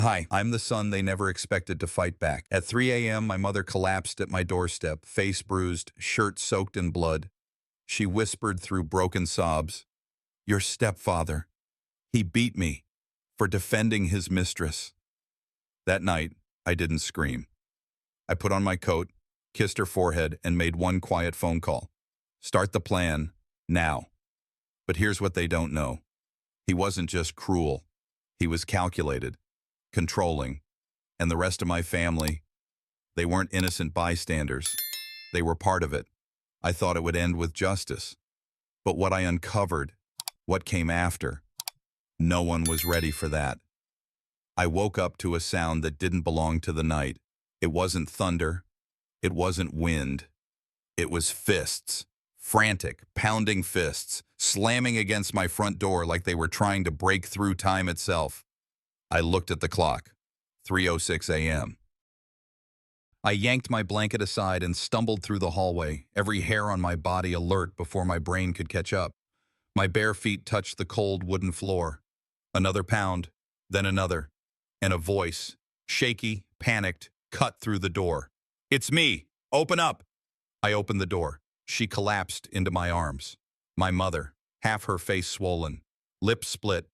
Hi, I'm the son they never expected to fight back. At 3 a.m., my mother collapsed at my doorstep, face bruised, shirt soaked in blood. She whispered through broken sobs, "Your stepfather. He beat me for defending his mistress." That night, I didn't scream. I put on my coat, kissed her forehead, and made one quiet phone call. Start the plan, now. But here's what they don't know. He wasn't just cruel. He was calculated, controlling, and the rest of my family, they weren't innocent bystanders. They were part of it. I thought it would end with justice. But what I uncovered, what came after, no one was ready for that. I woke up to a sound that didn't belong to the night. It wasn't thunder. It wasn't wind. It was fists. Frantic, pounding fists, slamming against my front door like they were trying to break through time itself. I looked at the clock. 3:06 a.m. I yanked my blanket aside and stumbled through the hallway, every hair on my body alert before my brain could catch up. My bare feet touched the cold wooden floor. Another pound, then another, and a voice, shaky, panicked, cut through the door. "It's me! Open up!" I opened the door. She collapsed into my arms. My mother, half her face swollen, lips split,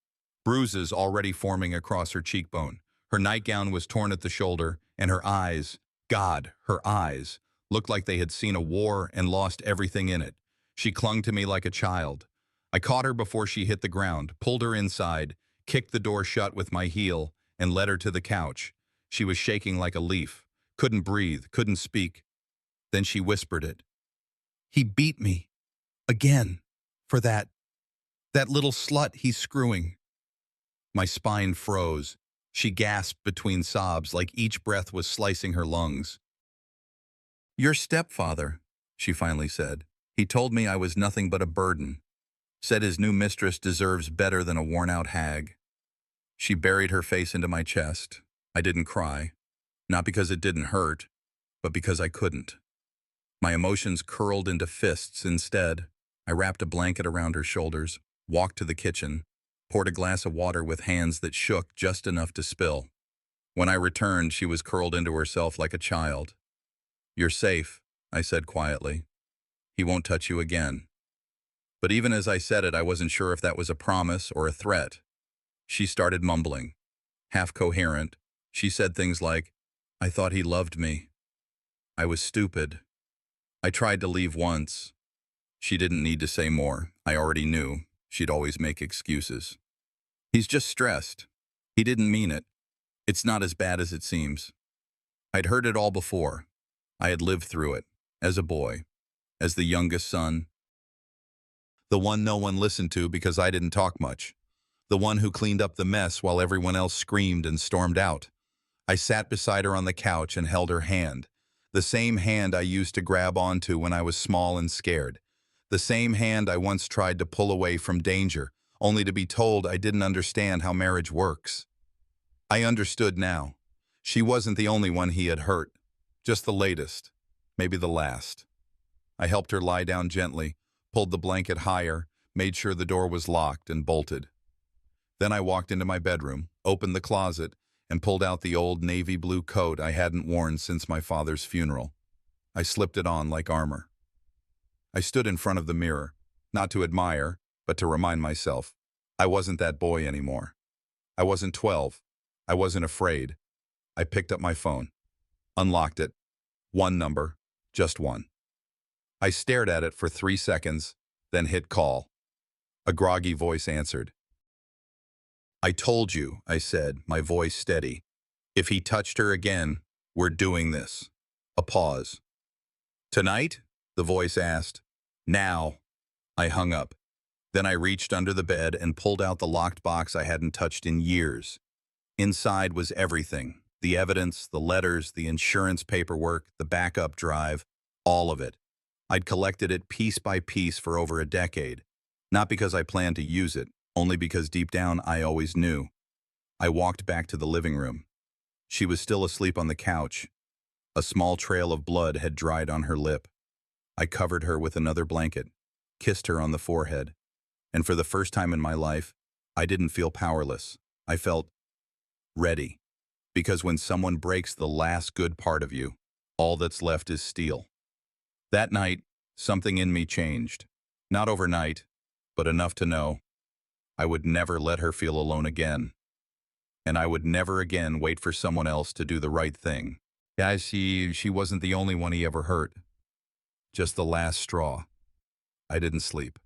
bruises already forming across her cheekbone. Her nightgown was torn at the shoulder, and her eyes, God, her eyes, looked like they had seen a war and lost everything in it. She clung to me like a child. I caught her before she hit the ground, pulled her inside, kicked the door shut with my heel, and led her to the couch. She was shaking like a leaf, couldn't breathe, couldn't speak. Then she whispered it. "He beat me. Again. For that little slut he's screwing." My spine froze. She gasped between sobs like each breath was slicing her lungs. "Your stepfather," she finally said. "He told me I was nothing but a burden. Said his new mistress deserves better than a worn-out hag." She buried her face into my chest. I didn't cry. Not because it didn't hurt, but because I couldn't. My emotions curled into fists instead. I wrapped a blanket around her shoulders, walked to the kitchen, poured a glass of water with hands that shook just enough to spill. When I returned, she was curled into herself like a child. "You're safe," I said quietly. "He won't touch you again." But even as I said it, I wasn't sure if that was a promise or a threat. She started mumbling. Half coherent, she said things like, "I thought he loved me. I was stupid. I tried to leave once." She didn't need to say more. I already knew. She'd always make excuses. "He's just stressed. He didn't mean it. It's not as bad as it seems." I'd heard it all before. I had lived through it, as a boy, as the youngest son, the one no one listened to because I didn't talk much, the one who cleaned up the mess while everyone else screamed and stormed out. I sat beside her on the couch and held her hand, the same hand I used to grab onto when I was small and scared, the same hand I once tried to pull away from danger, only to be told I didn't understand how marriage works. I understood now. She wasn't the only one he had hurt, just the latest, maybe the last. I helped her lie down gently, pulled the blanket higher, made sure the door was locked and bolted. Then I walked into my bedroom, opened the closet, and pulled out the old navy blue coat I hadn't worn since my father's funeral. I slipped it on like armor. I stood in front of the mirror, not to admire, but to remind myself. I wasn't that boy anymore. I wasn't 12. I wasn't afraid. I picked up my phone, unlocked it. One number, just one. I stared at it for 3 seconds, then hit call. A groggy voice answered. "I told you," I said, my voice steady. "If he touched her again, we're doing this." A pause. "Tonight?" the voice asked. "Now." I hung up. Then I reached under the bed and pulled out the locked box I hadn't touched in years. Inside was everything. The evidence, the letters, the insurance paperwork, the backup drive, all of it. I'd collected it piece by piece for over a decade. Not because I planned to use it, only because deep down I always knew. I walked back to the living room. She was still asleep on the couch. A small trail of blood had dried on her lip. I covered her with another blanket, kissed her on the forehead, and for the first time in my life, I didn't feel powerless. I felt ready. Because when someone breaks the last good part of you, all that's left is steel. That night, something in me changed. Not overnight, but enough to know I would never let her feel alone again. And I would never again wait for someone else to do the right thing. Yeah, she wasn't the only one he ever hurt. Just the last straw. I didn't sleep.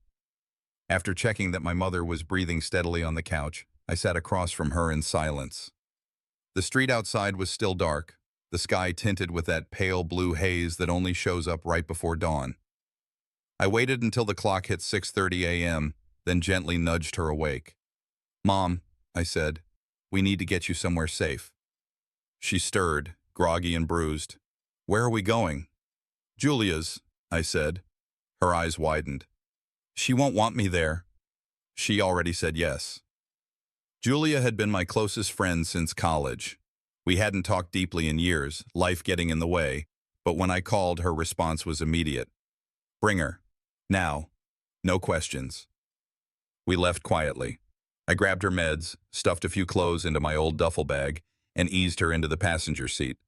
After checking that my mother was breathing steadily on the couch, I sat across from her in silence. The street outside was still dark, the sky tinted with that pale blue haze that only shows up right before dawn. I waited until the clock hit 6:30 a.m., then gently nudged her awake. "Mom," I said, "we need to get you somewhere safe." She stirred, groggy and bruised. "Where are we going?" "Julia's," I said. Her eyes widened. "She won't want me there." She already said yes. Julia had been my closest friend since college. We hadn't talked deeply in years, life getting in the way, but when I called, her response was immediate. "Bring her. Now. No questions." We left quietly. I grabbed her meds, stuffed a few clothes into my old duffel bag, and eased her into the passenger seat.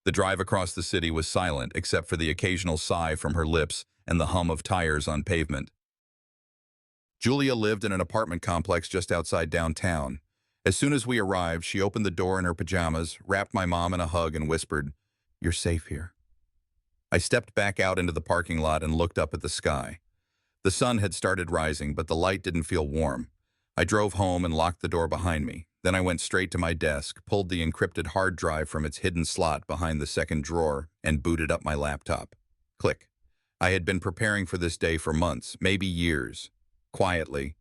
The drive across the city was silent except for the occasional sigh from her lips and the hum of tires on pavement. Julia lived in an apartment complex just outside downtown. As soon as we arrived, she opened the door in her pajamas, wrapped my mom in a hug, and whispered, "You're safe here." I stepped back out into the parking lot and looked up at the sky. The sun had started rising, but the light didn't feel warm. I drove home and locked the door behind me. Then I went straight to my desk, pulled the encrypted hard drive from its hidden slot behind the second drawer, and booted up my laptop. Click. I had been preparing for this day for months, maybe years. Quietly,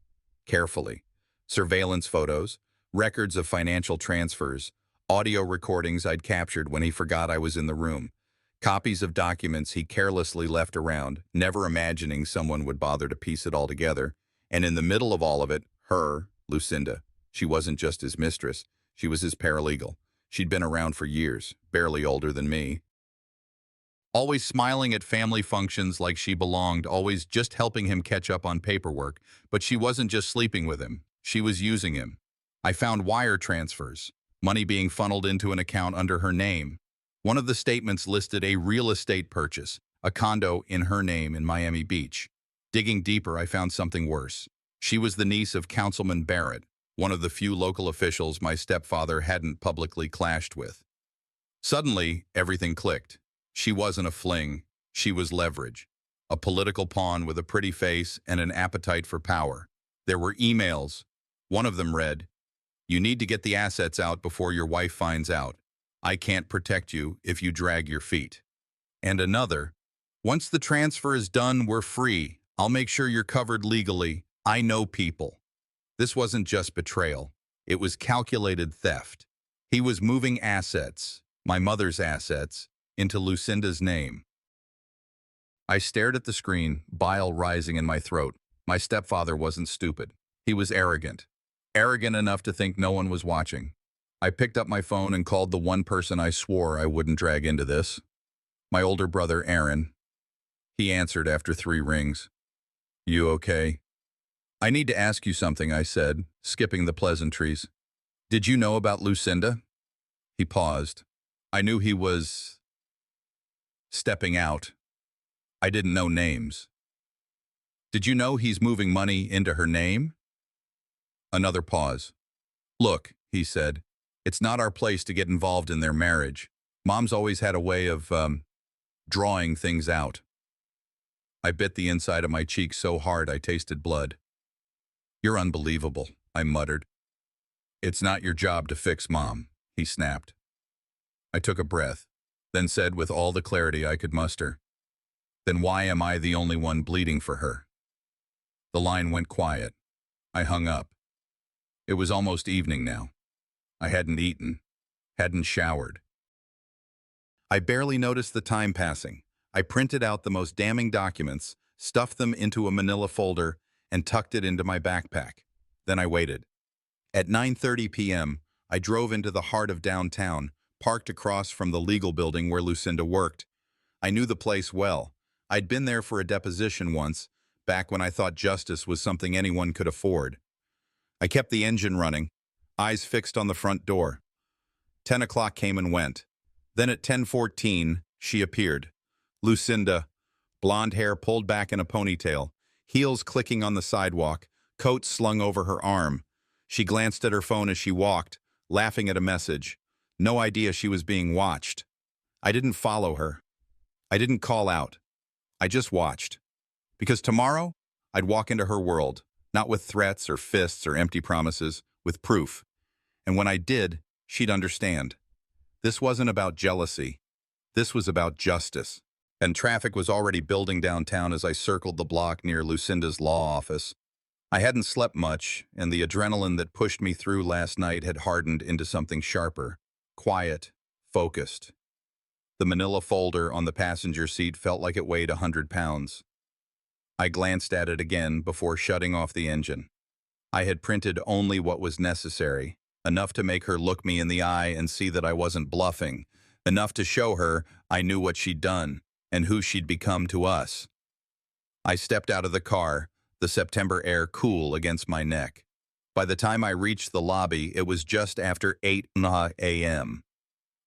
carefully. Surveillance photos, records of financial transfers, audio recordings I'd captured when he forgot I was in the room, copies of documents he carelessly left around, never imagining someone would bother to piece it all together. And in the middle of all of it, her, Lucinda. She wasn't just his mistress, she was his paralegal. She'd been around for years, barely older than me. Always smiling at family functions like she belonged, always just helping him catch up on paperwork. But she wasn't just sleeping with him, she was using him. I found wire transfers, money being funneled into an account under her name. One of the statements listed a real estate purchase, a condo in her name in Miami Beach. Digging deeper, I found something worse. She was the niece of Councilman Barrett, one of the few local officials my stepfather hadn't publicly clashed with. Suddenly, everything clicked. She wasn't a fling, she was leverage. A political pawn with a pretty face and an appetite for power. There were emails. One of them read, "You need to get the assets out before your wife finds out. I can't protect you if you drag your feet." And another, "Once the transfer is done, we're free. I'll make sure you're covered legally. I know people." This wasn't just betrayal. It was calculated theft. He was moving assets, my mother's assets, into Lucinda's name. I stared at the screen, bile rising in my throat. My stepfather wasn't stupid. He was arrogant. Arrogant enough to think no one was watching. I picked up my phone and called the one person I swore I wouldn't drag into this. My older brother, Aaron. He answered after 3 rings. "You okay?" "I need to ask you something," I said, skipping the pleasantries. "Did you know about Lucinda?" He paused. I knew he was stepping out. I didn't know names. "Did you know he's moving money into her name?" Another pause. "Look," he said, "it's not our place to get involved in their marriage. Mom's always had a way of, drawing things out." I bit the inside of my cheek so hard I tasted blood. "You're unbelievable," I muttered. "It's not your job to fix Mom," he snapped. I took a breath, then said with all the clarity I could muster, "Then why am I the only one bleeding for her?" The line went quiet. I hung up. It was almost evening now. I hadn't eaten, hadn't showered. I barely noticed the time passing. I printed out the most damning documents, stuffed them into a manila folder, and tucked it into my backpack. Then I waited. At 9:30 p.m., I drove into the heart of downtown, parked across from the legal building where Lucinda worked. I knew the place well. I'd been there for a deposition once, back when I thought justice was something anyone could afford. I kept the engine running, eyes fixed on the front door. 10 o'clock came and went. Then at 10:14, she appeared. Lucinda, blonde hair pulled back in a ponytail, heels clicking on the sidewalk, coat slung over her arm. She glanced at her phone as she walked, laughing at a message. No idea she was being watched. I didn't follow her. I didn't call out. I just watched. Because tomorrow, I'd walk into her world, not with threats or fists or empty promises, with proof. And when I did, she'd understand. This wasn't about jealousy. This was about justice. And traffic was already building downtown as I circled the block near Lucinda's law office. I hadn't slept much, and the adrenaline that pushed me through last night had hardened into something sharper, quiet, focused. The manila folder on the passenger seat felt like it weighed 100 pounds. I glanced at it again before shutting off the engine. I had printed only what was necessary, enough to make her look me in the eye and see that I wasn't bluffing, enough to show her I knew what she'd done and who she'd become to us. I stepped out of the car, the September air cool against my neck. By the time I reached the lobby, it was just after 8 a.m.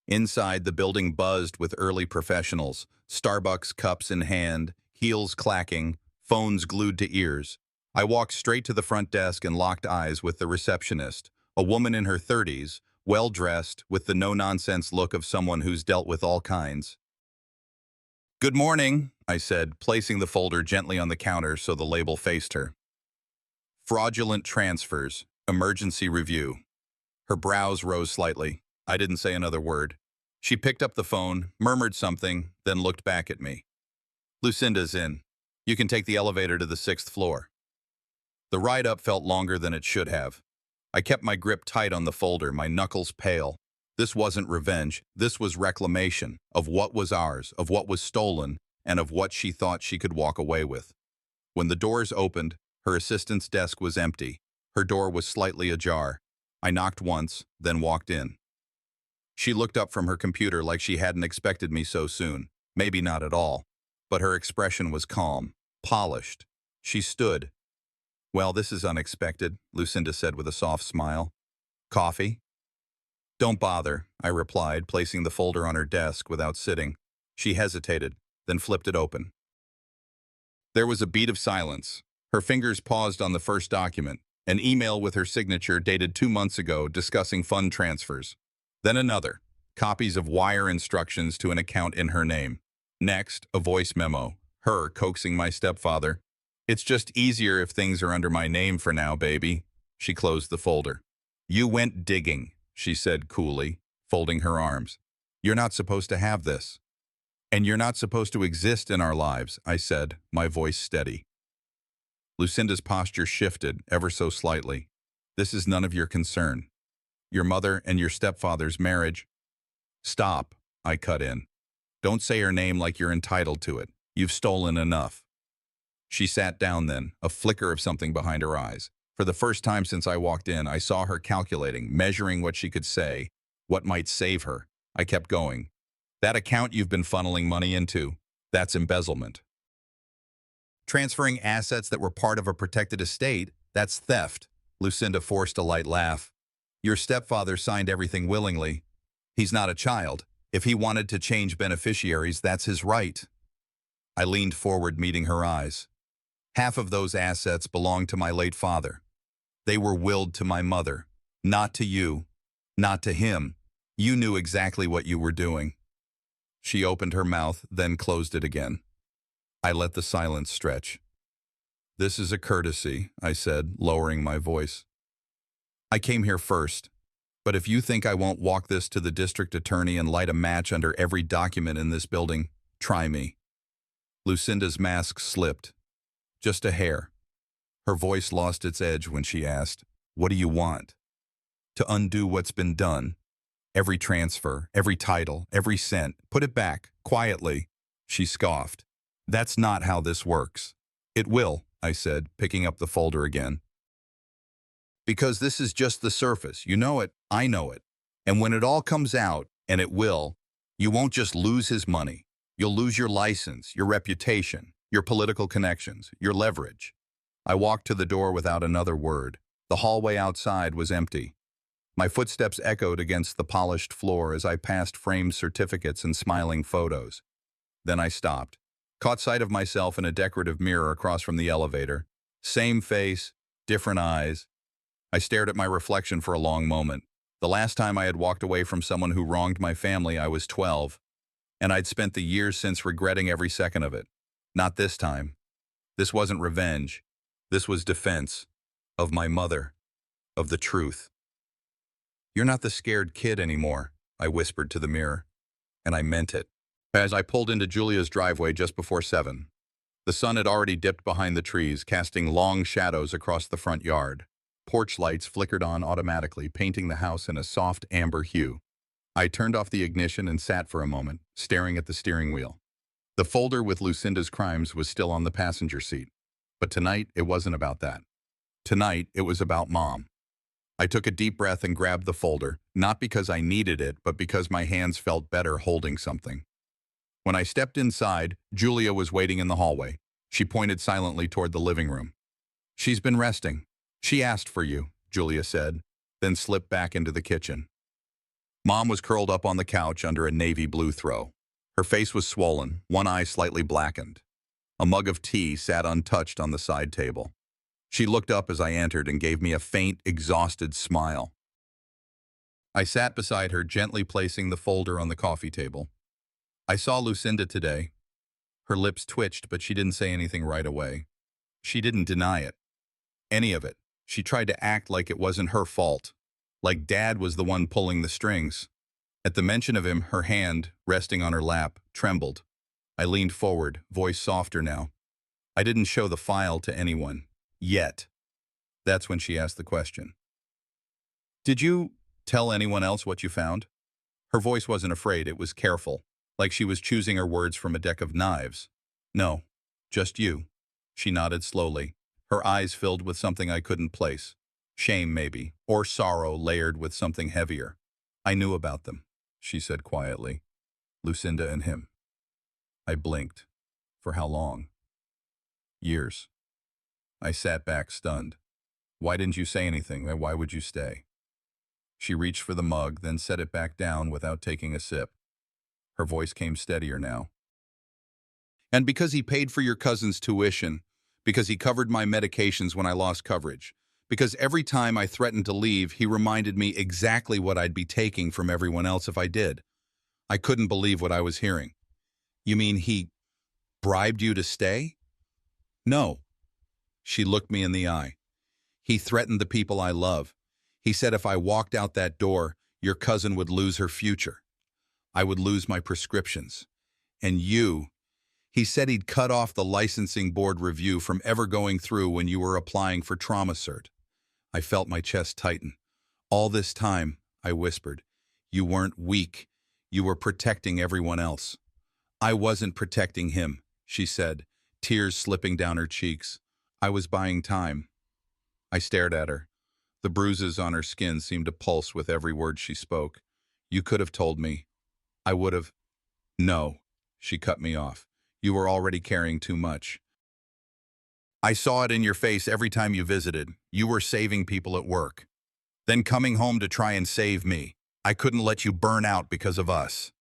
Inside, the building buzzed with early professionals, Starbucks cups in hand, heels clacking, phones glued to ears. I walked straight to the front desk and locked eyes with the receptionist, a woman in her 30s, well-dressed, with the no-nonsense look of someone who's dealt with all kinds. "Good morning," I said, placing the folder gently on the counter so the label faced her. "Fraudulent transfers, emergency review." Her brows rose slightly. I didn't say another word. She picked up the phone, murmured something, then looked back at me. "Lucinda's in. You can take the elevator to the 6th floor." The ride up felt longer than it should have. I kept my grip tight on the folder, my knuckles pale. This wasn't revenge. This was reclamation of what was ours, of what was stolen, and of what she thought she could walk away with. When the doors opened, her assistant's desk was empty. Her door was slightly ajar. I knocked once, then walked in. She looked up from her computer like she hadn't expected me so soon. Maybe not at all. But her expression was calm, polished. She stood. "Well, this is unexpected," Lucinda said with a soft smile. "Coffee?" "Don't bother," I replied, placing the folder on her desk without sitting. She hesitated, then flipped it open. There was a beat of silence. Her fingers paused on the first document, an email with her signature dated 2 months ago discussing fund transfers. Then another, copies of wire instructions to an account in her name. Next, a voice memo, her coaxing my stepfather. "It's just easier if things are under my name for now, baby." She closed the folder. "You went digging," she said coolly, folding her arms. "You're not supposed to have this. And you're not supposed to exist in our lives," I said, my voice steady. Lucinda's posture shifted ever so slightly. "This is none of your concern. Your mother and your stepfather's marriage—" "Stop," I cut in. "Don't say her name like you're entitled to it. You've stolen enough." She sat down then, a flicker of something behind her eyes. For the first time since I walked in, I saw her calculating, measuring what she could say, what might save her. I kept going. "That account you've been funneling money into, that's embezzlement. Transferring assets that were part of a protected estate, that's theft." Lucinda forced a light laugh. "Your stepfather signed everything willingly. He's not a child. If he wanted to change beneficiaries, that's his right." I leaned forward, meeting her eyes. "Half of those assets belonged to my late father. They were willed to my mother. Not to you. Not to him. You knew exactly what you were doing." She opened her mouth, then closed it again. I let the silence stretch. "This is a courtesy," I said, lowering my voice. "I came here first, but if you think I won't walk this to the district attorney and light a match under every document in this building, try me." Lucinda's mask slipped. Just a hair. Her voice lost its edge when she asked, "What do you want?" "To undo what's been done. Every transfer, every title, every cent. Put it back, quietly." She scoffed. "That's not how this works." "It will," I said, picking up the folder again. "Because this is just the surface. You know it, I know it. And when it all comes out, and it will, you won't just lose his money. You'll lose your license, your reputation, your political connections, your leverage." I walked to the door without another word. The hallway outside was empty. My footsteps echoed against the polished floor as I passed framed certificates and smiling photos. Then I stopped, caught sight of myself in a decorative mirror across from the elevator. Same face, different eyes. I stared at my reflection for a long moment. The last time I had walked away from someone who wronged my family, I was 12, and I'd spent the years since regretting every second of it. Not this time. This wasn't revenge. This was defense. Of my mother. Of the truth. "You're not the scared kid anymore," I whispered to the mirror. And I meant it. As I pulled into Julia's driveway just before 7, the sun had already dipped behind the trees, casting long shadows across the front yard. Porch lights flickered on automatically, painting the house in a soft amber hue. I turned off the ignition and sat for a moment, staring at the steering wheel. The folder with Lucinda's crimes was still on the passenger seat. But tonight, it wasn't about that. Tonight, it was about Mom. I took a deep breath and grabbed the folder, not because I needed it, but because my hands felt better holding something. When I stepped inside, Julia was waiting in the hallway. She pointed silently toward the living room. "She's been resting. She asked for you," Julia said, then slipped back into the kitchen. Mom was curled up on the couch under a navy blue throw. Her face was swollen, one eye slightly blackened. A mug of tea sat untouched on the side table. She looked up as I entered and gave me a faint, exhausted smile. I sat beside her, gently placing the folder on the coffee table. "I saw Lucinda today." Her lips twitched, but she didn't say anything right away. She didn't deny it. Any of it. She tried to act like it wasn't her fault, like Dad was the one pulling the strings. At the mention of him, her hand, resting on her lap, trembled. I leaned forward, voice softer now. "I didn't show the file to anyone. Yet." That's when she asked the question. "Did you tell anyone else what you found?" Her voice wasn't afraid, it was careful, like she was choosing her words from a deck of knives. "No, just you." She nodded slowly, her eyes filled with something I couldn't place. Shame, maybe, or sorrow layered with something heavier. "I knew about them," she said quietly. "Lucinda and him." I blinked. For how long? Years. I sat back, stunned. "Why didn't you say anything? Why would you stay?" She reached for the mug, then set it back down without taking a sip. Her voice came steadier now. "And because he paid for your cousin's tuition, because he covered my medications when I lost coverage, because every time I threatened to leave, he reminded me exactly what I'd be taking from everyone else if I did." I couldn't believe what I was hearing. "You mean he bribed you to stay?" "No." She looked me in the eye. "He threatened the people I love. He said if I walked out that door, your cousin would lose her future. I would lose my prescriptions. And you, he said he'd cut off the licensing board review from ever going through when you were applying for trauma cert." I felt my chest tighten. "All this time," I whispered, "you weren't weak. You were protecting everyone else." "I wasn't protecting him," she said, tears slipping down her cheeks. "I was buying time." I stared at her. The bruises on her skin seemed to pulse with every word she spoke. "You could have told me. I would have—" "No," she cut me off. "You were already carrying too much. I saw it in your face every time you visited. You were saving people at work. Then coming home to try and save me. I couldn't let you burn out because of us."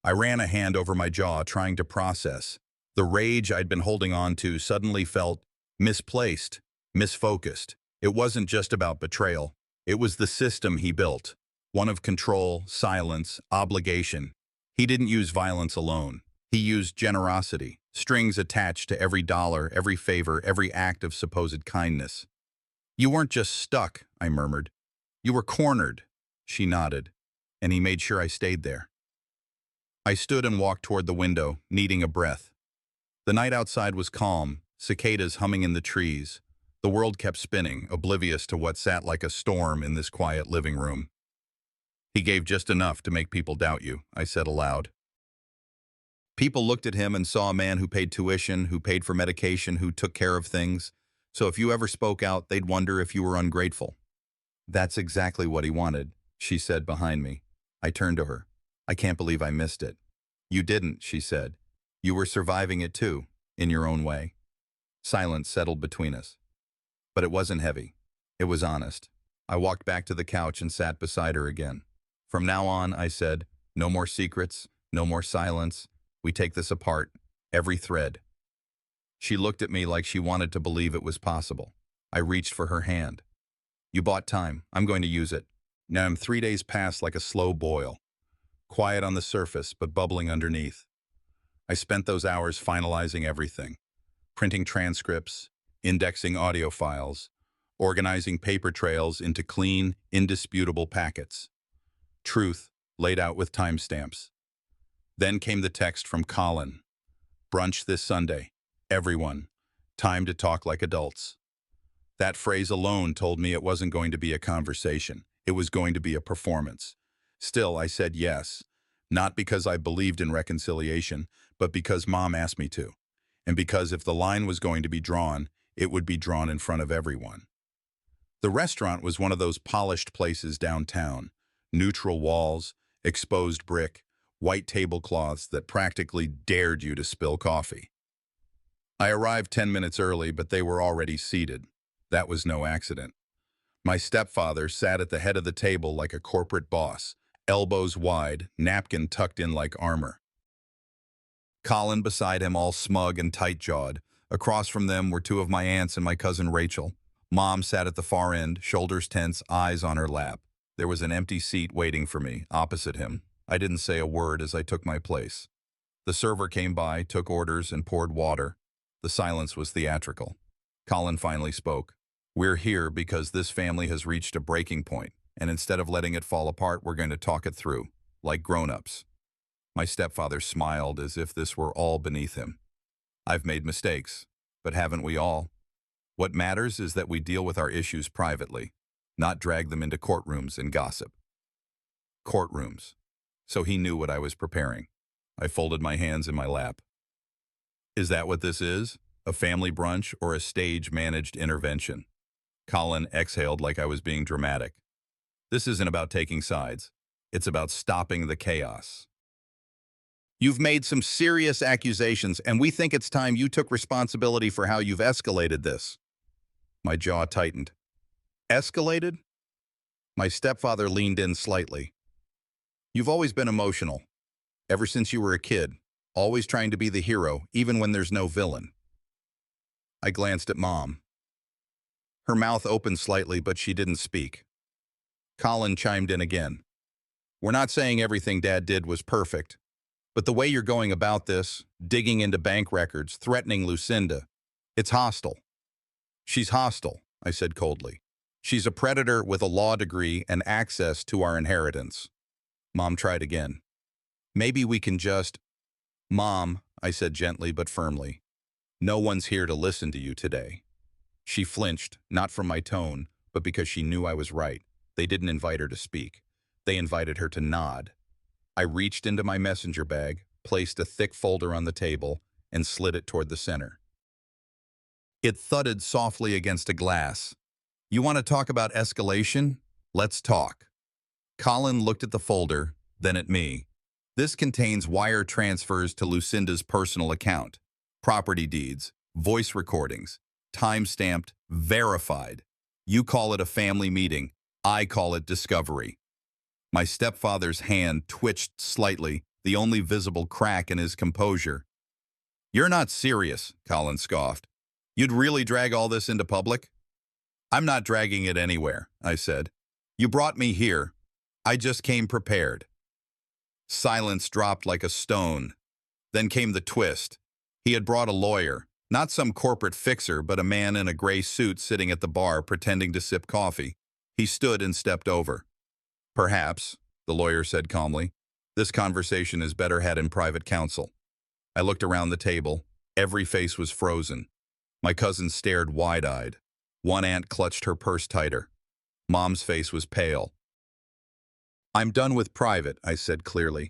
I ran a hand over my jaw, trying to process. The rage I'd been holding on to suddenly felt misplaced, misfocused. It wasn't just about betrayal. It was the system he built. One of control, silence, obligation. He didn't use violence alone. He used generosity, strings attached to every dollar, every favor, every act of supposed kindness. "You weren't just stuck," I murmured. "You were cornered." She nodded, and he made sure I stayed there. I stood and walked toward the window, needing a breath. The night outside was calm, cicadas humming in the trees. The world kept spinning, oblivious to what sat like a storm in this quiet living room. "He gave just enough to make people doubt you," I said aloud. People looked at him and saw a man who paid tuition, who paid for medication, who took care of things. So if you ever spoke out, they'd wonder if you were ungrateful. "That's exactly what he wanted," she said behind me. I turned to her. "I can't believe I missed it." "You didn't," she said. "You were surviving it too, in your own way." Silence settled between us. But it wasn't heavy. It was honest. I walked back to the couch and sat beside her again. From now on, I said, no more secrets, no more silence. We take this apart, every thread. She looked at me like she wanted to believe it was possible. I reached for her hand. You bought time. I'm going to use it. Now I'm 3 days past like a slow boil. Quiet on the surface, but bubbling underneath. I spent those hours finalizing everything. Printing transcripts, indexing audio files, organizing paper trails into clean, indisputable packets. Truth laid out with timestamps. Then came the text from Colin. Brunch this Sunday. Everyone. Time to talk like adults. That phrase alone told me it wasn't going to be a conversation. It was going to be a performance. Still, I said yes. Not because I believed in reconciliation, but because Mom asked me to. And because if the line was going to be drawn, it would be drawn in front of everyone. The restaurant was one of those polished places downtown. Neutral walls, exposed brick, white tablecloths that practically dared you to spill coffee. I arrived 10 minutes early, but they were already seated. That was no accident. My stepfather sat at the head of the table like a corporate boss, elbows wide, napkin tucked in like armor. Colin beside him, all smug and tight-jawed. Across from them were two of my aunts and my cousin Rachel. Mom sat at the far end, shoulders tense, eyes on her lap. There was an empty seat waiting for me, opposite him. I didn't say a word as I took my place. The server came by, took orders, and poured water. The silence was theatrical. Colin finally spoke. We're here because this family has reached a breaking point, and instead of letting it fall apart, we're going to talk it through, like grown-ups. My stepfather smiled as if this were all beneath him. I've made mistakes, but haven't we all? What matters is that we deal with our issues privately, not drag them into courtrooms and gossip. Courtrooms. So he knew what I was preparing. I folded my hands in my lap. Is that what this is? A family brunch or a stage-managed intervention? Colin exhaled like I was being dramatic. This isn't about taking sides. It's about stopping the chaos. You've made some serious accusations, and we think it's time you took responsibility for how you've escalated this. My jaw tightened. Escalated? My stepfather leaned in slightly. You've always been emotional. Ever since you were a kid. Always trying to be the hero, even when there's no villain. I glanced at Mom. Her mouth opened slightly, but she didn't speak. Colin chimed in again. We're not saying everything Dad did was perfect, but the way you're going about this, digging into bank records, threatening Lucinda, it's hostile. She's hostile, I said coldly. She's a predator with a law degree and access to our inheritance. Mom tried again. Maybe we can just... Mom, I said gently but firmly, no one's here to listen to you today. She flinched, not from my tone, but because she knew I was right. They didn't invite her to speak. They invited her to nod. I reached into my messenger bag, placed a thick folder on the table, and slid it toward the center. It thudded softly against a glass. You want to talk about escalation? Let's talk. Colin looked at the folder, then at me. This contains wire transfers to Lucinda's personal account, property deeds, voice recordings, time-stamped, verified. You call it a family meeting. I call it discovery. My stepfather's hand twitched slightly, the only visible crack in his composure. You're not serious, Colin scoffed. You'd really drag all this into public? I'm not dragging it anywhere, I said. You brought me here. I just came prepared. Silence dropped like a stone. Then came the twist. He had brought a lawyer, not some corporate fixer, but a man in a gray suit sitting at the bar pretending to sip coffee. He stood and stepped over. Perhaps, the lawyer said calmly, this conversation is better had in private counsel. I looked around the table. Every face was frozen. My cousins stared wide-eyed. One aunt clutched her purse tighter. Mom's face was pale. I'm done with private, I said clearly.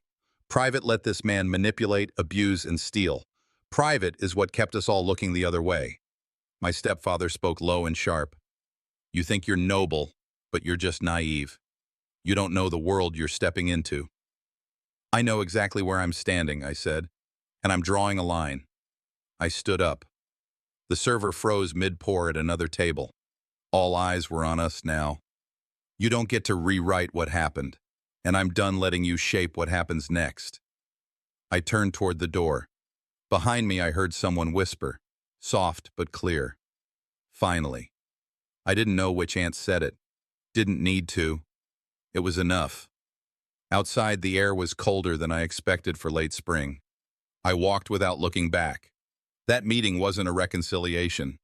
Private let this man manipulate, abuse, and steal. Private is what kept us all looking the other way. My stepfather spoke low and sharp. You think you're noble, but you're just naive. You don't know the world you're stepping into. I know exactly where I'm standing, I said, and I'm drawing a line. I stood up. The server froze mid-pour at another table. All eyes were on us now. You don't get to rewrite what happened, and I'm done letting you shape what happens next. I turned toward the door. Behind me, I heard someone whisper, soft but clear. Finally. I didn't know which aunt said it. Didn't need to. It was enough. Outside, the air was colder than I expected for late spring. I walked without looking back. That meeting wasn't a reconciliation.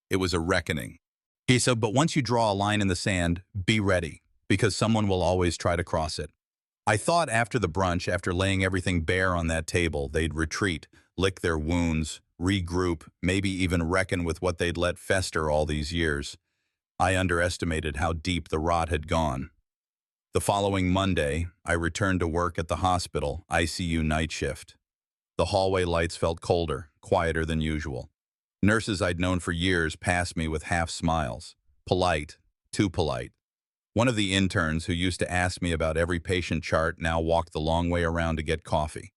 It was a reckoning. He said, but once you draw a line in the sand, be ready, because someone will always try to cross it. I thought after the brunch, after laying everything bare on that table, they'd retreat, lick their wounds, regroup, maybe even reckon with what they'd let fester all these years. I underestimated how deep the rot had gone. The following Monday, I returned to work at the hospital, ICU night shift. The hallway lights felt colder, quieter than usual. Nurses I'd known for years passed me with half smiles. Polite, too polite. One of the interns who used to ask me about every patient chart now walked the long way around to get coffee.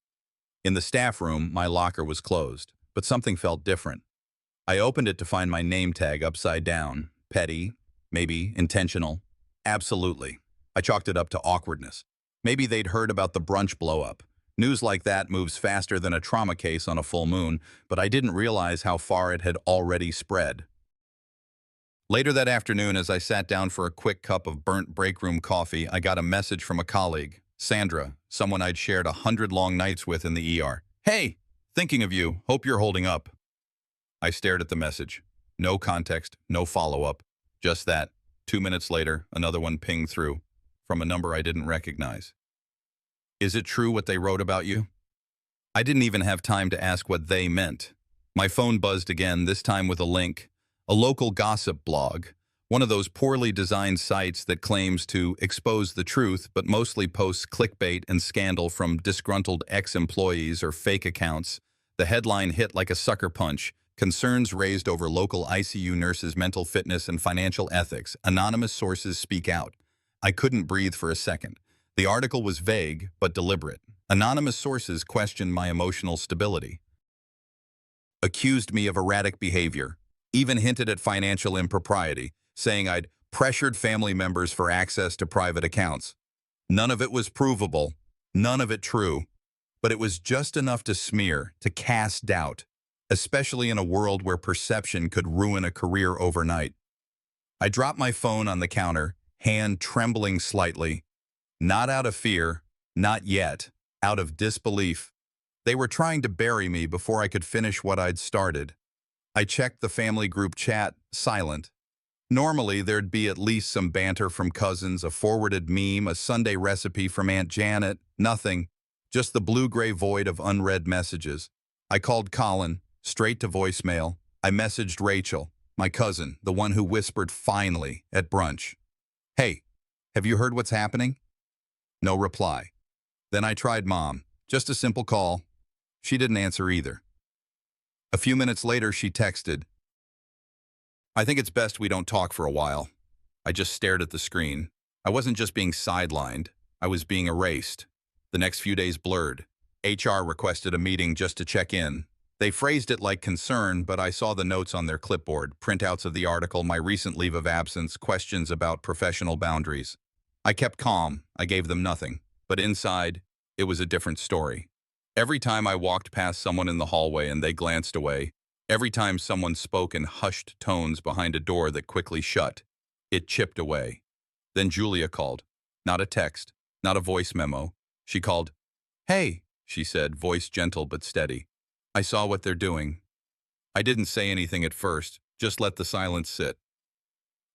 In the staff room, my locker was closed, but something felt different. I opened it to find my name tag upside down. Petty, maybe intentional. Absolutely. I chalked it up to awkwardness. Maybe they'd heard about the brunch blow-up. News like that moves faster than a trauma case on a full moon, but I didn't realize how far it had already spread. Later that afternoon, as I sat down for a quick cup of burnt break room coffee, I got a message from a colleague, Sandra, someone I'd shared 100 long nights with in the ER. Hey, thinking of you. Hope you're holding up. I stared at the message. No context, no follow-up. Just that. 2 minutes later, another one pinged through, from a number I didn't recognize. Is it true what they wrote about you? I didn't even have time to ask what they meant. My phone buzzed again, this time with a link. A local gossip blog. One of those poorly designed sites that claims to expose the truth, but mostly posts clickbait and scandal from disgruntled ex-employees or fake accounts. The headline hit like a sucker punch. Concerns raised over local ICU nurses' mental fitness and financial ethics. Anonymous sources speak out. I couldn't breathe for a second. The article was vague, but deliberate. Anonymous sources questioned my emotional stability. Accused me of erratic behavior. Even hinted at financial impropriety, saying I'd pressured family members for access to private accounts. None of it was provable, none of it true, but it was just enough to smear, to cast doubt, especially in a world where perception could ruin a career overnight. I dropped my phone on the counter, hand trembling slightly. Not out of fear, not yet, out of disbelief. They were trying to bury me before I could finish what I'd started. I checked the family group chat, silent. Normally, there'd be at least some banter from cousins, a forwarded meme, a Sunday recipe from Aunt Janet, nothing. Just the blue-gray void of unread messages. I called Colin, straight to voicemail. I messaged Rachel, my cousin, the one who whispered finally at brunch. Hey, have you heard what's happening? No reply. Then I tried Mom, just a simple call. She didn't answer either. A few minutes later, she texted, I think it's best we don't talk for a while. I just stared at the screen. I wasn't just being sidelined. I was being erased. The next few days blurred. HR requested a meeting just to check in. They phrased it like concern, but I saw the notes on their clipboard, printouts of the article, my recent leave of absence, questions about professional boundaries. I kept calm. I gave them nothing. But inside, it was a different story. Every time I walked past someone in the hallway and they glanced away, every time someone spoke in hushed tones behind a door that quickly shut, it chipped away. Then Julia called. Not a text, not a voice memo. She called. Hey, she said, voice gentle but steady. I saw what they're doing. I didn't say anything at first, just let the silence sit.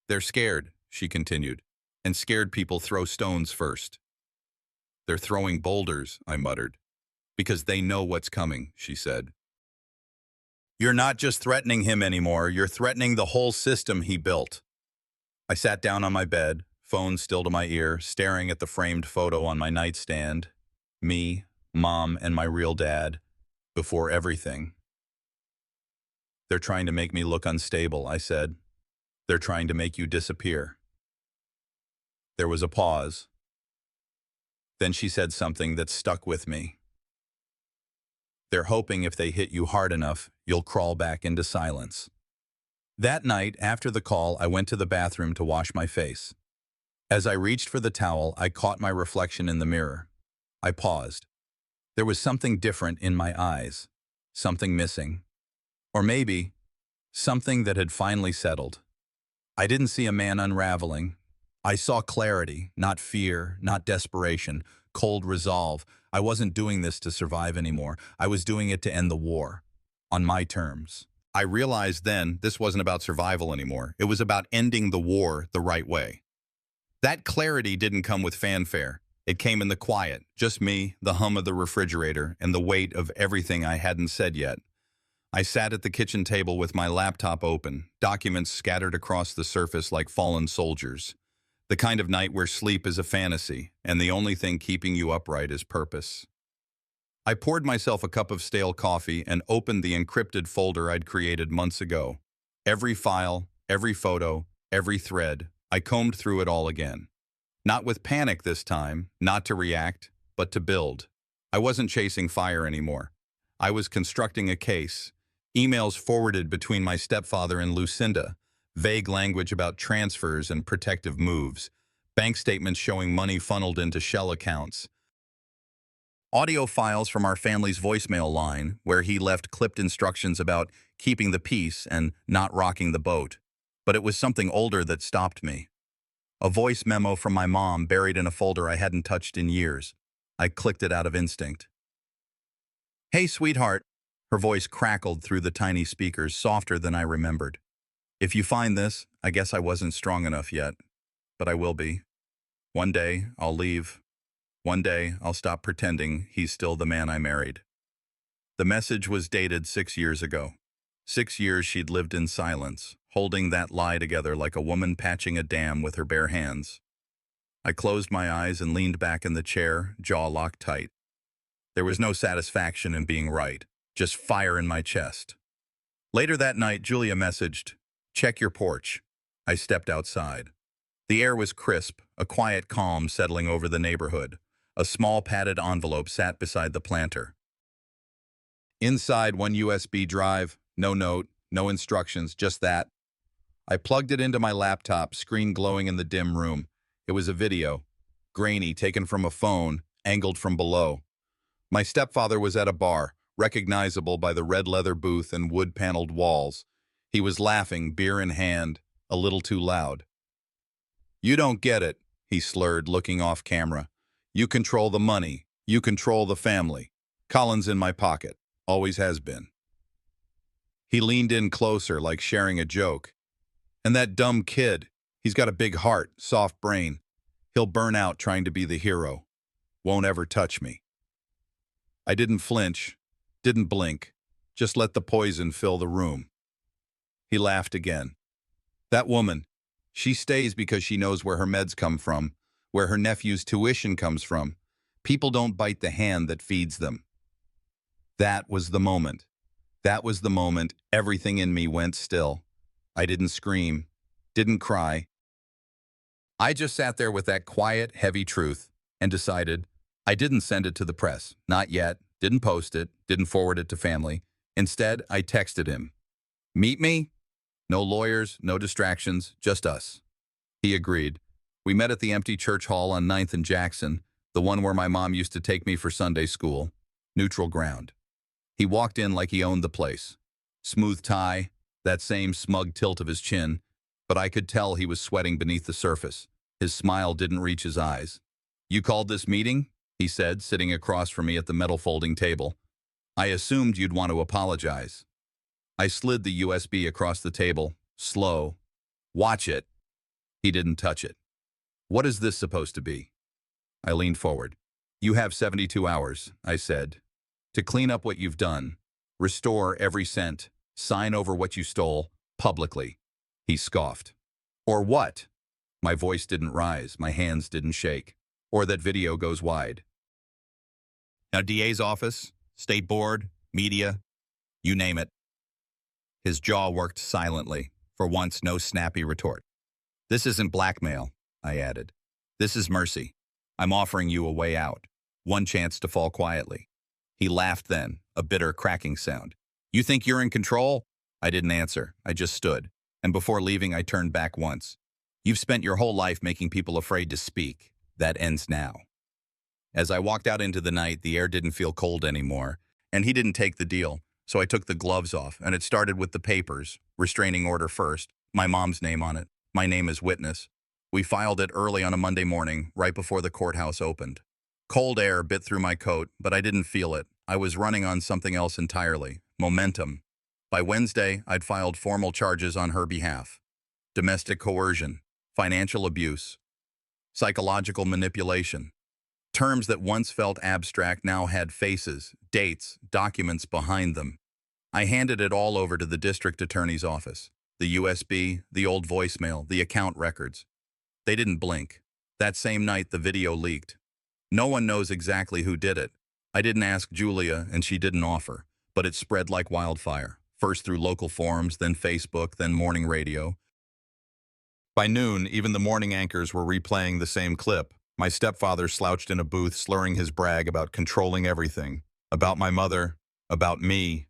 They're scared, she continued, and scared people throw stones first. They're throwing boulders, I muttered. Because they know what's coming, she said. You're not just threatening him anymore, you're threatening the whole system he built. I sat down on my bed, phone still to my ear, staring at the framed photo on my nightstand. Me, Mom, and my real dad, before everything. They're trying to make me look unstable, I said. They're trying to make you disappear. There was a pause. Then she said something that stuck with me. They're hoping if they hit you hard enough, you'll crawl back into silence. That night, after the call, I went to the bathroom to wash my face. As I reached for the towel, I caught my reflection in the mirror. I paused. There was something different in my eyes, something missing. Or maybe, something that had finally settled. I didn't see a man unraveling. I saw clarity, not fear, not desperation, cold resolve. I wasn't doing this to survive anymore. I was doing it to end the war. On my terms. I realized then this wasn't about survival anymore. It was about ending the war the right way. That clarity didn't come with fanfare. It came in the quiet, just me, the hum of the refrigerator, and the weight of everything I hadn't said yet. I sat at the kitchen table with my laptop open, documents scattered across the surface like fallen soldiers. The kind of night where sleep is a fantasy, and the only thing keeping you upright is purpose. I poured myself a cup of stale coffee and opened the encrypted folder I'd created months ago. Every file, every photo, every thread, I combed through it all again. Not with panic this time, not to react, but to build. I wasn't chasing fire anymore. I was constructing a case. Emails forwarded between my stepfather and Lucinda, vague language about transfers and protective moves, bank statements showing money funneled into shell accounts, audio files from our family's voicemail line where he left clipped instructions about keeping the peace and not rocking the boat. But it was something older that stopped me. A voice memo from my mom buried in a folder I hadn't touched in years. I clicked it out of instinct. "Hey, sweetheart." Her voice crackled through the tiny speakers, softer than I remembered. "If you find this, I guess I wasn't strong enough yet. But I will be. One day, I'll leave. One day, I'll stop pretending he's still the man I married." The message was dated 6 years ago. 6 years she'd lived in silence, holding that lie together like a woman patching a dam with her bare hands. I closed my eyes and leaned back in the chair, jaw locked tight. There was no satisfaction in being right, just fire in my chest. Later that night, Julia messaged, "Check your porch." I stepped outside. The air was crisp, a quiet calm settling over the neighborhood. A small padded envelope sat beside the planter. Inside, one USB drive, no note, no instructions, just that. I plugged it into my laptop, screen glowing in the dim room. It was a video, grainy, taken from a phone, angled from below. My stepfather was at a bar, recognizable by the red leather booth and wood-paneled walls. He was laughing, beer in hand, a little too loud. "You don't get it," he slurred, looking off camera. "You control the money. You control the family. Colin's in my pocket. Always has been." He leaned in closer, like sharing a joke. "And that dumb kid, he's got a big heart, soft brain. He'll burn out trying to be the hero. Won't ever touch me." I didn't flinch, didn't blink, just let the poison fill the room. He laughed again. "That woman, she stays because she knows where her meds come from, where her nephew's tuition comes from. People don't bite the hand that feeds them." That was the moment. That was the moment everything in me went still. I didn't scream, didn't cry. I just sat there with that quiet, heavy truth and decided I didn't send it to the press, not yet, didn't post it, didn't forward it to family. Instead, I texted him. "Meet me? No lawyers, no distractions, just us." He agreed. We met at the empty church hall on 9th and Jackson, the one where my mom used to take me for Sunday school. Neutral ground. He walked in like he owned the place. Smooth tie, that same smug tilt of his chin, but I could tell he was sweating beneath the surface. His smile didn't reach his eyes. "You called this meeting?" he said, sitting across from me at the metal folding table. "I assumed you'd want to apologize." I slid the USB across the table, slow. "Watch it." He didn't touch it. "What is this supposed to be?" I leaned forward. "You have 72 hours, I said, to clean up what you've done, restore every cent, sign over what you stole, publicly." He scoffed. "Or what?" My voice didn't rise, my hands didn't shake. "Or that video goes wide." Now, DA's office, state board, media, you name it. His jaw worked silently. For once, no snappy retort. "This isn't blackmail," I added. "This is mercy. I'm offering you a way out. One chance to fall quietly." He laughed then, a bitter cracking sound. "You think you're in control?" I didn't answer. I just stood. And before leaving, I turned back once. You've spent your whole life making people afraid to speak. That ends now. As I walked out into the night, the air didn't feel cold anymore, and he didn't take the deal. So I took the gloves off, and it started with the papers, restraining order first, my mom's name on it, my name as witness. We filed it early on a Monday morning, right before the courthouse opened. Cold air bit through my coat, but I didn't feel it. I was running on something else entirely, momentum. By Wednesday, I'd filed formal charges on her behalf. Domestic coercion, financial abuse, psychological manipulation. Terms that once felt abstract now had faces, dates, documents behind them. I handed it all over to the district attorney's office. The USB, the old voicemail, the account records. They didn't blink. That same night, the video leaked. No one knows exactly who did it. I didn't ask Julia, and she didn't offer. But it spread like wildfire. First through local forums, then Facebook, then morning radio. By noon, even the morning anchors were replaying the same clip. My stepfather slouched in a booth, slurring his brag about controlling everything. About my mother, about me.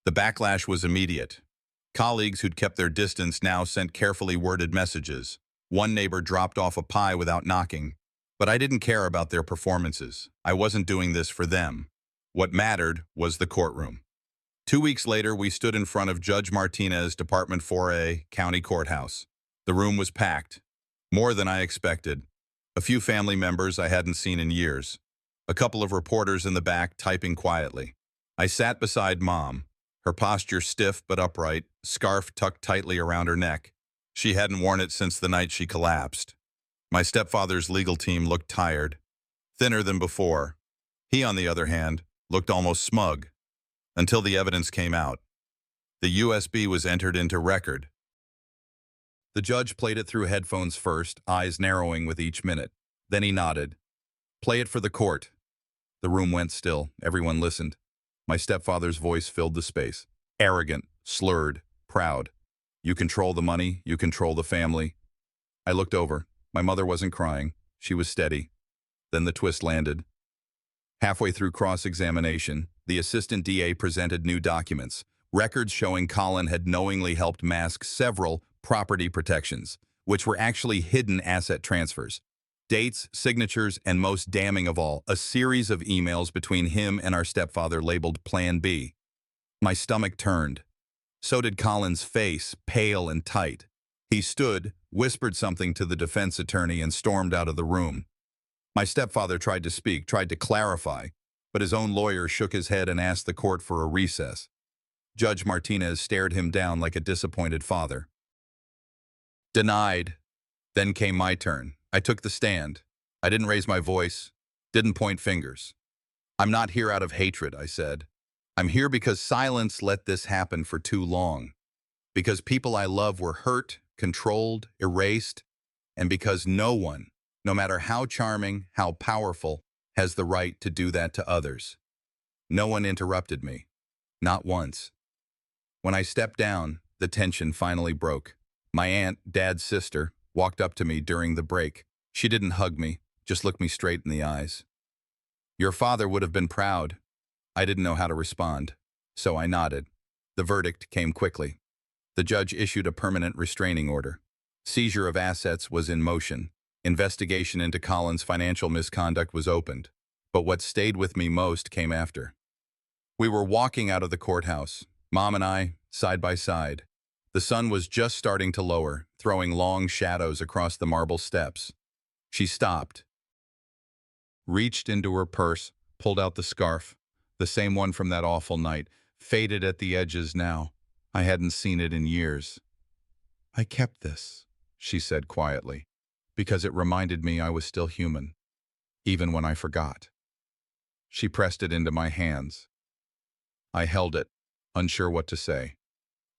The backlash was immediate. Colleagues who'd kept their distance now sent carefully worded messages. One neighbor dropped off a pie without knocking. But I didn't care about their performances. I wasn't doing this for them. What mattered was the courtroom. 2 weeks later, we stood in front of Judge Martinez, Department 4A, County Courthouse. The room was packed. More than I expected. A few family members I hadn't seen in years. A couple of reporters in the back typing quietly. I sat beside Mom, her posture stiff but upright, scarf tucked tightly around her neck. She hadn't worn it since the night she collapsed. My stepfather's legal team looked tired, thinner than before. He, on the other hand, looked almost smug. Until the evidence came out. The USB was entered into record. The judge played it through headphones first, eyes narrowing with each minute. Then he nodded. "Play it for the court." The room went still. Everyone listened. My stepfather's voice filled the space. Arrogant, slurred, proud. "You control the money, you control the family." I looked over. My mother wasn't crying. She was steady. Then the twist landed. Halfway through cross-examination, the assistant DA presented new documents, records showing Colin had knowingly helped mask several property protections, which were actually hidden asset transfers. Dates, signatures, and most damning of all, a series of emails between him and our stepfather labeled Plan B. My stomach turned. So did Colin's face, pale and tight. He stood, whispered something to the defense attorney, and stormed out of the room. My stepfather tried to speak, tried to clarify, but his own lawyer shook his head and asked the court for a recess. Judge Martinez stared him down like a disappointed father. Denied. Then came my turn. I took the stand. I didn't raise my voice, didn't point fingers. "I'm not here out of hatred," I said. "I'm here because silence let this happen for too long. Because people I love were hurt, controlled, erased, and because no one, no matter how charming, how powerful, has the right to do that to others." No one interrupted me. Not once. When I stepped down, the tension finally broke. My aunt, Dad's sister, walked up to me during the break. She didn't hug me, just looked me straight in the eyes. "Your father would have been proud." I didn't know how to respond, so I nodded. The verdict came quickly. The judge issued a permanent restraining order. Seizure of assets was in motion. Investigation into Colin's financial misconduct was opened. But what stayed with me most came after. We were walking out of the courthouse, Mom and I, side by side. The sun was just starting to lower, throwing long shadows across the marble steps. She stopped, reached into her purse, pulled out the scarf, the same one from that awful night, faded at the edges now. I hadn't seen it in years. "I kept this," she said quietly, "because it reminded me I was still human, even when I forgot." She pressed it into my hands. I held it, unsure what to say.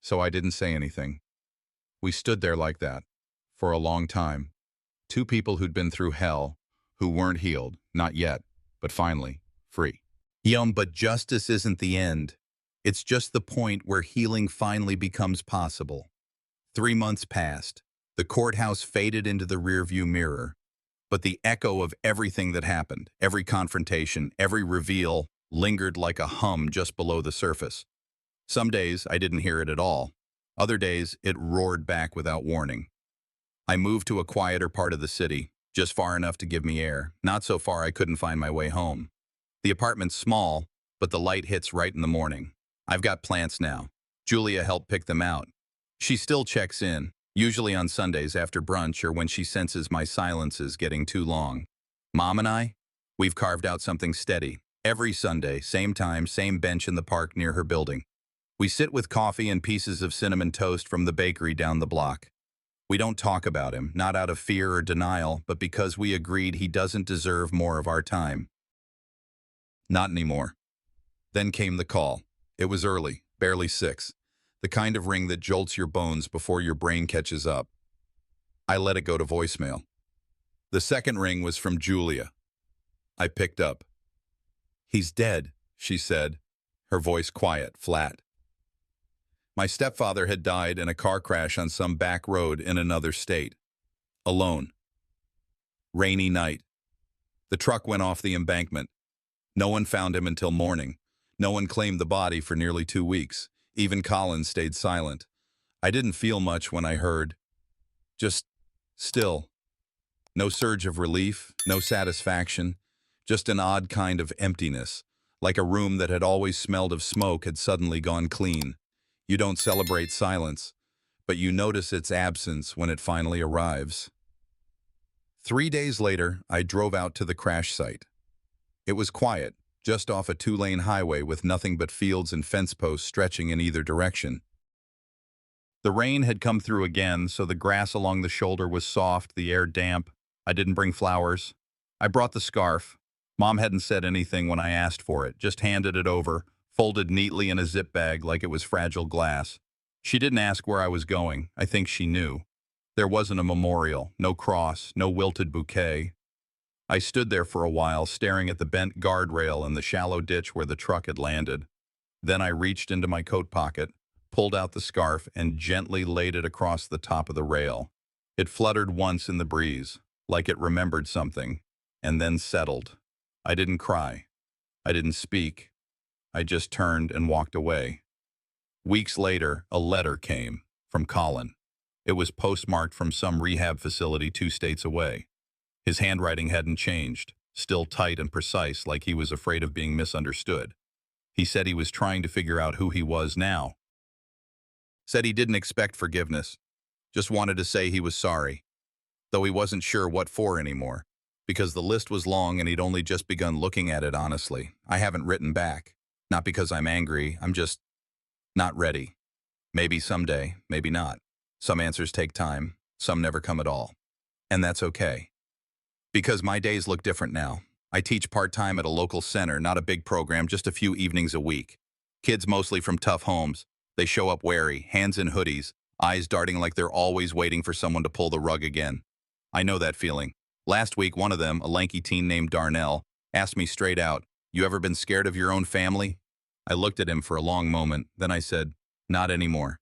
So I didn't say anything. We stood there like that, for a long time. Two people who'd been through hell, who weren't healed, not yet, but finally, free. But justice isn't the end. It's just the point where healing finally becomes possible. 3 months passed. The courthouse faded into the rearview mirror. But the echo of everything that happened, every confrontation, every reveal, lingered like a hum just below the surface. Some days I didn't hear it at all. Other days it roared back without warning. I moved to a quieter part of the city, just far enough to give me air, not so far I couldn't find my way home. The apartment's small, but the light hits right in the morning. I've got plants now. Julia helped pick them out. She still checks in, usually on Sundays after brunch or when she senses my silence is getting too long. Mom and I, we've carved out something steady. Every Sunday, same time, same bench in the park near her building. We sit with coffee and pieces of cinnamon toast from the bakery down the block. We don't talk about him, not out of fear or denial, but because we agreed he doesn't deserve more of our time. Not anymore. Then came the call. It was early, barely 6. The kind of ring that jolts your bones before your brain catches up. I let it go to voicemail. The second ring was from Julia. I picked up. "He's dead," she said, her voice quiet, flat. My stepfather had died in a car crash on some back road in another state. Alone. Rainy night. The truck went off the embankment. No one found him until morning. No one claimed the body for nearly 2 weeks. Even Colin stayed silent. I didn't feel much when I heard. Just still. No surge of relief, no satisfaction, just an odd kind of emptiness, like a room that had always smelled of smoke had suddenly gone clean. You don't celebrate silence, but you notice its absence when it finally arrives. 3 days later, I drove out to the crash site. It was quiet, just off a 2-lane highway with nothing but fields and fence posts stretching in either direction. The rain had come through again, so the grass along the shoulder was soft, the air damp. I didn't bring flowers. I brought the scarf. Mom hadn't said anything when I asked for it, just handed it over, folded neatly in a zip bag like it was fragile glass. She didn't ask where I was going. I think she knew. There wasn't a memorial, no cross, no wilted bouquet. I stood there for a while, staring at the bent guardrail and the shallow ditch where the truck had landed. Then I reached into my coat pocket, pulled out the scarf, and gently laid it across the top of the rail. It fluttered once in the breeze, like it remembered something, and then settled. I didn't cry. I didn't speak. I just turned and walked away. Weeks later, a letter came from Colin. It was postmarked from some rehab facility 2 states away. His handwriting hadn't changed, still tight and precise, like he was afraid of being misunderstood. He said he was trying to figure out who he was now. Said he didn't expect forgiveness, just wanted to say he was sorry, though he wasn't sure what for anymore, because the list was long and he'd only just begun looking at it honestly. I haven't written back, not because I'm angry, I'm just not ready. Maybe someday, maybe not. Some answers take time, some never come at all. And that's okay. Because my days look different now. I teach part-time at a local center, not a big program, just a few evenings a week. Kids mostly from tough homes. They show up wary, hands in hoodies, eyes darting like they're always waiting for someone to pull the rug again. I know that feeling. Last week, one of them, a lanky teen named Darnell, asked me straight out, "You ever been scared of your own family?" I looked at him for a long moment, then I said, "Not anymore."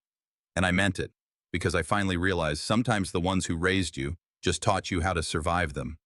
And I meant it, because I finally realized sometimes the ones who raised you just taught you how to survive them.